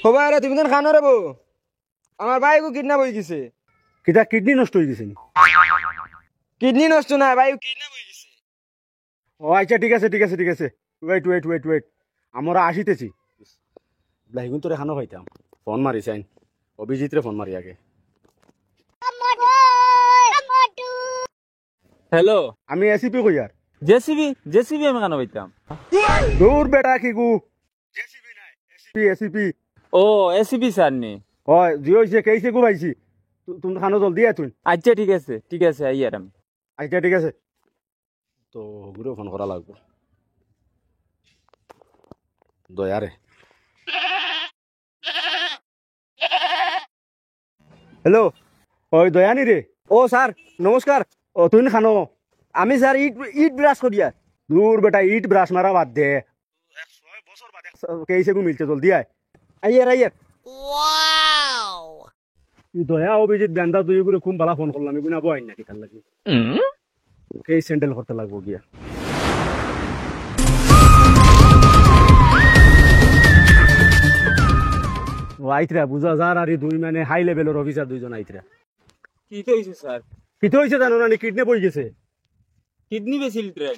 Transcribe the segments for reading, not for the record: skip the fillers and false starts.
খবর তুমি তো খানো রে বউ আমার ভাইকে কিডন্যাপ হয়ে গেছে। কিটা কিডনি নষ্ট হয়ে গেছে নি? কিডনি নষ্ট না ভাই, কিডন্যাপ হয়ে গেছে। ও আচ্ছা ঠিক আছে ঠিক আছে ঠিক আছে, ওয়েট ওয়েট ওয়েট ওয়েট, আমরা আসিতেছি। লাইগুন তোরে খানো খাইতাম, ফোন মারি চাইন, অভিজিৎ রে ফোন মারি আগে। হ্যালো, আমি এসিপি কই আর জেসিবি জেসিবি আমি কেন পাইতাম? দূর বেটা কি গু, এসিপি নাই এসিপি এসিপি। ও এসিবি স্যার নি? হয় জি হইছে কেইছে গু ভাইছি, তুমি খানো জলদি আয় তুই। আচ্ছা ঠিক আছে আইয়ার আমি। আচ্ছা ঠিক আছে, তো গুরু ফোন করা লাগবে দয়ারে। হ্যালো, ওই দয়ানি রে। ও স্যার নমস্কার। ও তুই খানো? আমি স্যার ইট ইট ব্রাশ করিয়া। দূর বেটা ইট ব্রাশ মারা বাদ দে, কেইছে গু মিলছে জলদি আয়। আইয়ার আইয়ার। দয়া অভিজিৎ গান্ধা তুই করে খুব ভালো ফোন করলাম, আমি বই নাকি তার লাগি কেই স্যান্ডেল করতে লাগবো গিয়া। ও আইতরা বুঝা যার আর দুই মানে হাই লেভেলের অফিসার দুইজন আইতরা। কি তো হইছে স্যার? কিতে হইছে জানো না, কিডন্যাপ হয়ে গেছে। কিডনি বেছিল ট্রেন?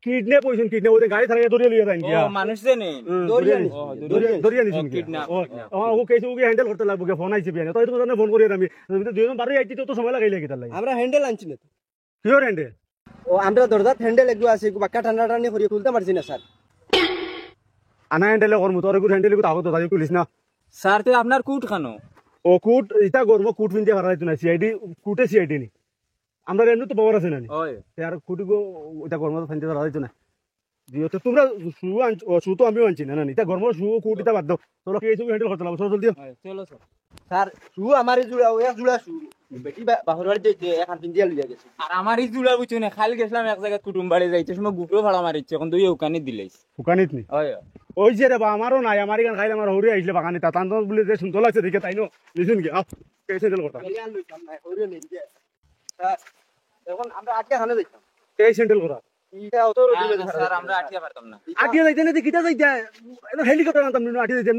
কিডন্যাপ হইছেন, কিডন্যাপ ওদের গাড়ি থাকা ধরিয়ে লিয়ে যান ও গিয়া। মানুষ জানে ধরিয়ে নিছেন কিডন্যাপ। ও কেইছে ওকে হ্যান্ডেল করতে লাগবো গিয়া, ফোন আইছে বিয়ানে তো জানে ফোন করিয়ে আমি দুইজন বারোই আইছি তো সময় লাগাইলে কি তার লাগে। আমরা হ্যান্ডেল আনছি না তো। কিহর হ্যান্ডেল? ও আমরা দরজাত হ্যান্ডেল একটু আছে, বাক্কা ঠান্ডা টানি করিয়ে তুলতে পারছি না স্যার। আনা হ্যান্ডেলে করবো, তোর হ্যান্ডেল তাহলে তো তাই পুলিশ না। স্যার তে আপনার কুট খানো? ও কুট ইটা গরম কুট পিনতে পারা যাইতো না, সিআইডি কুটে সিআইডি নি আমরা এমনি তো পাওয়ার আছে না নি ওই আর কুটি গো এটা গরম তো ফাইনতে পারা যাইতো না। যেহেতু তোমরা শু আনছো, শু তো আমিও আনছি না না এটা গরম শু কুট এটা বাদ দাও, চলো কি এইসব হ্যান্ডেল করতে লাগবো, চলো জলদি। চলো স্যার। স্যার শু আমারই জুড়া ও এক জুড়া শু বেটি বাহর বাড়ি যে এখন পিন্দিয়া লইয়া গেছে। আর আমার এই জুলা বুঝছো না, খালি গেছিলাম এক জায়গায় কুটুম বাড়ি যাইতে সময় গুপড়ো ভাড়া মারিচ্ছে, এখন তুই ওখানে দিলেইস। হুকানিত নি ওই ওই যে রে বা আমারও নাই, আমার এখানে খাইলে আমার হরি আইসলে বাগানে তা তান বলে যে সুন্দর লাগছে দেখে তাই নো লিসুন কি আপ কেসে হ্যান্ডেল করতাম। এলিয়ান লইতাম না ওরে নেই যে স্যার এখন আমরা আটকে খানে যাইতাম। কেসে হ্যান্ডেল করা ইটা অত স্যার আমরা আটকে পারতাম না। আটিয়ে যাইতে না কিটা যাইতে হেলিকপ্টার আনতাম না, আটিয়ে যাইতে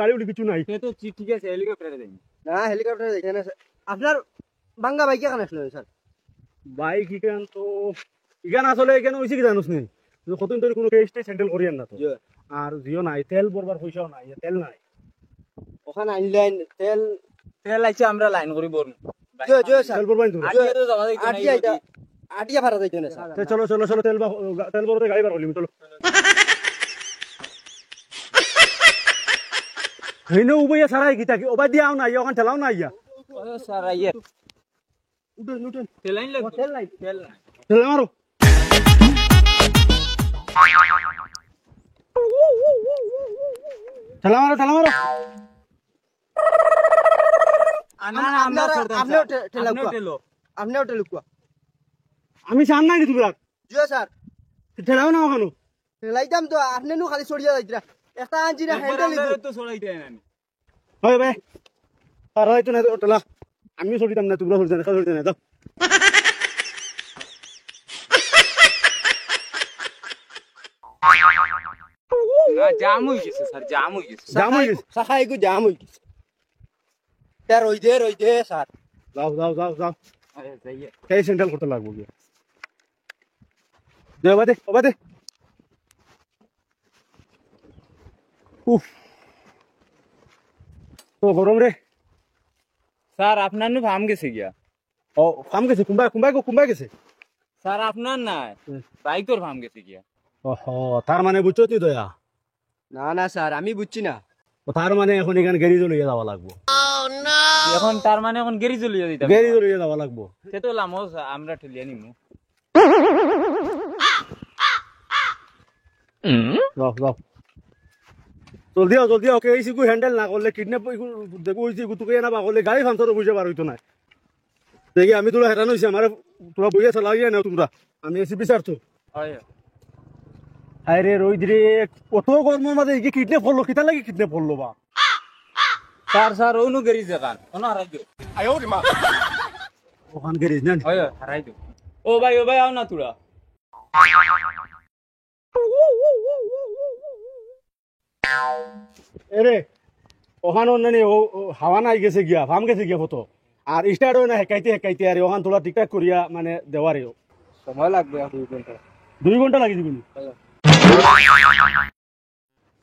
গাড়ি উড়ি কিছু নাই। সে তো ঠিক আছে, হেলিকপ্টারে যাই। না হেলিকপ্টারে যাইতে না স্যার। আপনার বাঙ্গা বাইকে খানে আসলো স্যার? বাইক ইখান তো ইখান আসলে এখানে হয়েছে কি জানোস নি, কতদিন ধরে কোনো কেসটাই হ্যান্ডেল করি না তো, আর জিও নাই তেল বরবার পয়সাও নাই, তেল নাই। ওখানে আনলাইন তেল তেল আইছে আমরা লাইন করি বল। জয় জয় স্যার তেল বরবার তুমি আটিয়া তো যাওয়া যাইতো না। আটিয়া এটা আটিয়া ভাড়া যাইতো না স্যার। চলো চলো চলো তেল বরতে গাড়ি বার হলিম চলো। হেনে উবইয়া সারাই গিতা কি ওবা দিয়াও না, ওখান ঠেলাও না ইয়া। ও স্যার আইয়া উঠেন উঠেন তেল লাইন লাগবে। তেল নাই তেল নাই। ঠেলা মারো। ঠেলা মারো ঠেলা মারো। আমরা আপনিও ঠেলা আপনিও ঠেলো। আপনিও ঠেলুকুয়া। আমি চান নাই নি তুমি রাত জয় স্যার ঠেলাও না ওখানো। ঠেলাইতাম তো আপনি নু খালি সরিয়া যাইতরা একটা আনছি না হ্যান্ডেল আমরা তো সরাইতে না। হয় ভাই আর হয়তো না ঠেলা, আমিও সরিতাম না তোমরা সরিতে না, সরিতে না দাও। না জাম হই গেছে স্যার, জাম হই গেছে। জাম হয়ে গেছে। সাখাই গো জাম হই গেছে। তার রই দে স্যার। যাও যাও যাও যাও, আরে যাইয়ে এই সেন্ট্রাল করতে লাগবো গিয়ে। দে ওবাদে ওবাদে। উফ তো গরম রে। স্যার আপনার নু ফার্ম গেছে গিয়া। ও ফার্ম গেছে, কুম্বাই গেছে। স্যার আপনার নাই বাইক তোর ফার্ম গেছে গিয়া। ওহো তার মানে বুঝছো তুই দয়া, না না স্যার আমি বুঝছি না। ও তার মানে এখন এখানে গ্যারেজ লইয়া যাওয়া লাগবো, এখন তার মানে এখন গেরি চলিয়ে দিতাম। গ্যারেজ লইয়া যাওয়া লাগবো। সে তো লামো আমরা ঠেলিয়ে নিমু। যাও যাও জলদি আও জলদি আও, ওকে এই সিকু হ্যান্ডেল না করলে কিডন্যাপ দেখো ওই সিকু তোকে না করলে গাড়ি ফান্সারও বুঝে বার হইতো না। দেখি আমি তোরা হেরান হয়েছি, আমার তোরা বুঝে চালাইয়া না তোমরা, আমি এসি বিচারছো। হয় আরে রোহিত রে কত গরমের মাঝে কি কিডন্যাপ করলো, কিতা লাগে কিডন্যাপ করলো বা। স্যার ওনু গেরি জাগান ওনা হারাই দিও। ওখান গ্যারেজ না হয় হারাই দিও। ও ভাই আও না তুরা। এরে ওখানে অন্যান্য হাওয়া নাই গেছে গিয়া ফার্ম গেছে গিয়া কত আর স্টার্ট হয় না হেকাইতে আর ওখান তোলা ঠিকঠাক করিয়া মানে দেওয়ারে সময় লাগবে 2 ঘন্টা 2 ঘন্টা লাগি দিবি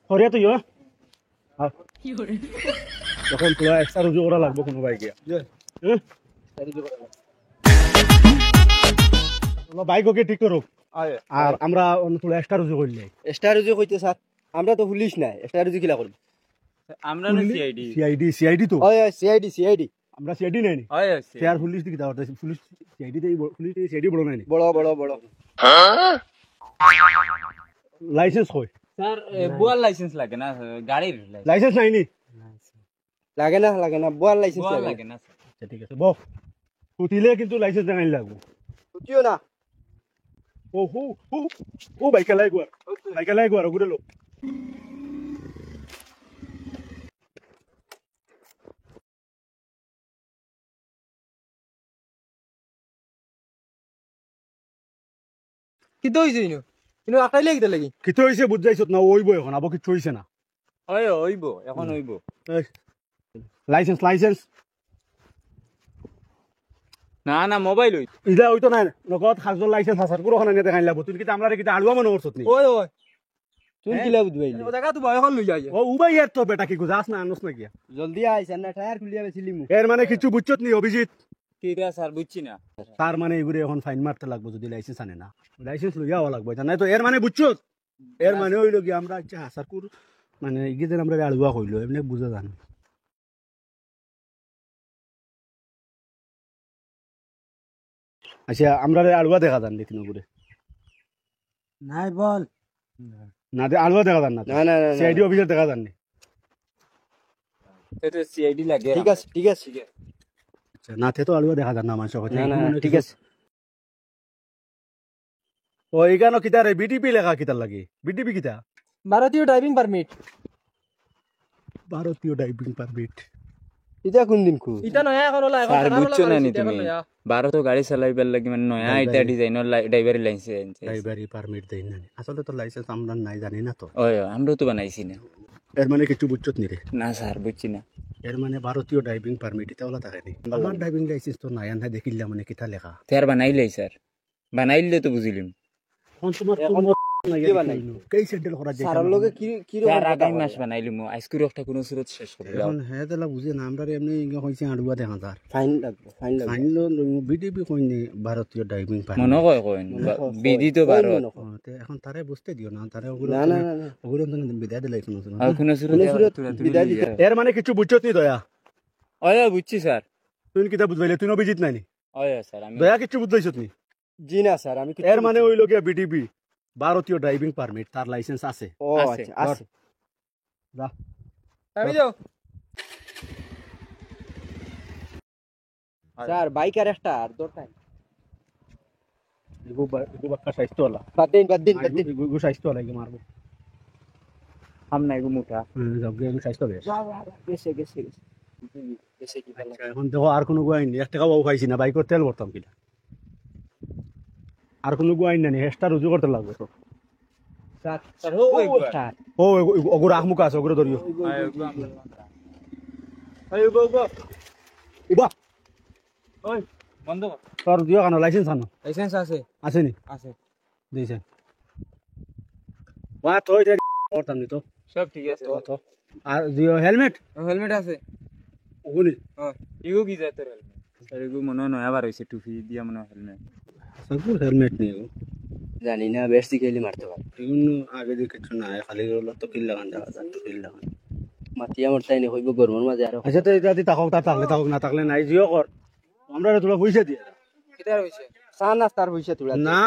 হরিয়া তুই তখন তোলা এক্সট্রা রুজু করা লাগবে কোনো বাইক গিয়া বাইক ওকে ঠিক করো আর আমরা তোলা এক্সট্রা রুজু করলে স্টারজি কইতে স্যার আমরা তো পুলিশ নাই স্টারজি কিলা করব আমরা সিআইডি সিআইডি তো ওই সিআইডি আমরা সিআইডি নাই নি হয় শেয়ার পুলিশ দিকে দাও পুলিশ সিআইডি দেই পুলিশ সিআইডি বড় নাই নি বড় লাইসেন্স কই স্যার বুয়ার লাইসেন্স লাগে না গাড়ির লাইসেন্স নাই নি লাগে না বুয়ার লাইসেন্স বুয়ার লাগে লাগে না স্যার আচ্ছা ঠিক আছে বহ কুটিলে কিন্তু লাইসেন্স দেখাই লাগবে বুঝিও না ও হো ও বাইকে লাগো আর ঘুরে লো কি দইছে ইনো আটাই লাগি লাগি কিতো হইছে বুঝ যাইছত না ওইব এখন আবো কিছু হইছে না হয় হইব এখন হইব লাইসেন্স না মোবাইল হই ইলা হইতো না নগদ খাজল লাইসেন্স আসার পুরো খানা নিয়ে দেখাইলা তুই কি আমরা কি আলুয়া মনে করছত নি ওই তুই কিলা বুঝবাই ও জায়গা তো ভাই এখন লই যাই ও উবাই এর তো বেটা কি গুজাস না আনস না গিয়া জলদি আইছেন না টায়ার খুলিয়া বেছিলি মু এর মানে কিছু বুঝছত নি অভিজিৎ কিরা স্যার বুঝছি না তার মানে এগুলো এখন ফাইন মারতে লাগবে যদি লাইসেন্স আনে না লাইসেন্স লইয়া হওয়া লাগবে নাই তো এর মানে বুঝছত এর মানে হইল কি আমরা আচ্ছা হাসারকুর মানে ইগিদের আমরা আলুয়া কইলো এমনি বুঝা জানো আচ্ছা আমরা আলুয়া দেখা যান দেখি নগুরে নাই বল না দে আলুয়া দেখা যান না না সিআইডি অফিসার দেখা যান নি এটা সিআইডি লাগে ঠিক আছে আচ্ছা না তে তো আলুয়া দেখা যান না মানুষ না ঠিক আছে ও এখানে কিতা রে বিটিপি লেখা কিতার লাগে বিটিপি কিতা ভারতীয় ড্রাইভিং পারমিট ভারতীয় ড্রাইভিং পারমিট এটা কোন দিন কো এটা নয়া এখন হলা এখন স্যার বুঝছো না নি তুমি ভারত গাড়ি চালাইবার লাগি মানে নয়া এটা ডিজাইনের ড্রাইভারি লাইসেন্স ড্রাইভারি পারমিট দেই না আসলে তো লাইসেন্স আমরা নাই জানি না তো ওই আমরা তো বানাইছি না এর মানে কিছু বুঝছত নি রে না স্যার বুঝছি না এর মানে ভারতীয় ড্রাইভিং পারমিট এটা হলা থাকে নি আমার ড্রাইভিং লাইসেন্স তো নাই আনহা দেখিলা মানে কিতা লেখা স্যার বানাইলাই স্যার বানাইলে তো বুঝিলিম কোন তোমার কি বানাই কেই সেন্ডেল করা যায় সারার লগে কি স্যার আগামী মাস বানাইলিম আইসক্রিম একটা কোন সুরত শেষ করে দাও এখন হে দেলা বুঝে না আমরা এমনি ইঙ্গা কইছে আড়ুয়া দেখা যার ফাইন লাগবে ফাইন লো বিটিপি কইনি ভারতীয় ড্রাইভিং পারমিট মনে কয় কইন বিধি তো ভারত এখন তারে বুঝতে দিও না তারে না ওগুলো তো বিদায় দিলাই কোনো আর কোন সুরত বিদায় দিতে এর মানে কিছু বুঝছত নি দয়া ওই বুঝছি স্যার তুই কিতা বুঝবাইলে তুই অভিজিৎ নাই নি ওই স্যার আমি দয়া কিছু বুঝাইছত নি জি না স্যার আমি এর মানে হইল গিয়া বিটিপি ভারতীয় ড্রাইভিং পারমিট তার লাইসেন্স আছে ও আছে, আচ্ছা আছে যা আমি যাও স্যার বাইক আর একটা আর দরকার এগু বাক্কা স্বাস্থ্য হলা বাদ দিন এগু স্বাস্থ্য হলা এগু মারবো হাম নাই গো মুঠা যাবগে এগু স্বাস্থ্য বেশ গেছে কি ভালো এখন দেখো আর কোনো গুয়াইন নেই 1 টাকাও খাইছি না বাইকের তেল ভরতাম কিনা আর কোনো গুয়াইন নাই হেস্টা রুজু করতে লাগবে তো স্যার স্যার ও ওগু রাখমুক আছে ওগুলো ধরিও উবা ওই বন্ধ কর তোর দিও কেন লাইসেন্স আনো লাইসেন্স আছে আছে নি আছে দিয়েছে ওয়া তো এটা করতাম নি তো সব ঠিক আছে তো আর দিও হেলমেট হেলমেট আছে ওগুলি হ্যাঁ ইগো কি যায় তোর হেলমেট স্যার ইগো মনে হয় নয়া বার হইছে টুপি দিয়া মনে হয় হেলমেট সবগুলো হেলমেট নেই জানি না বেশ দিকেলি মারতে পারে এগুলো আগে দিয়ে কিছু নাই খালি হলো তো কিল লাগান দেখা যায় তো কিল লাগান মাতিয়া মরতাই নি হইব গরমের মাঝে আর আচ্ছা তো এটা দি তাকক থাকলে না থাকলে নাই জিও কর আমরা তোলা পয়সা দিয়ে কিটা হইছে চা নাস্তার পয়সা তুলা না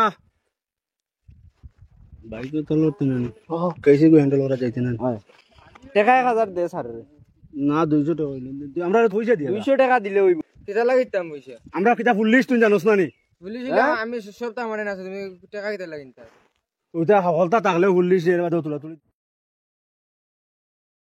বাইক তো লোট না ও কেসে গো হ্যান্ডেল করা যাইতে না টাকা 1000 দে স্যার না 200 টাকা হইলো আমরা পয়সা দিয়ে 200 টাকা দিলে হইব কিটা লাগাইতাম পয়সা আমরা কিটা ফুল লিস্ট তুই জানোস না নি বলিস আমি সবটা মানে না তুমি টাকা কিটা লাগিন তার ওইটা হলতা থাকলে ফুল লিস্ট এর বাদে তোলা তুলি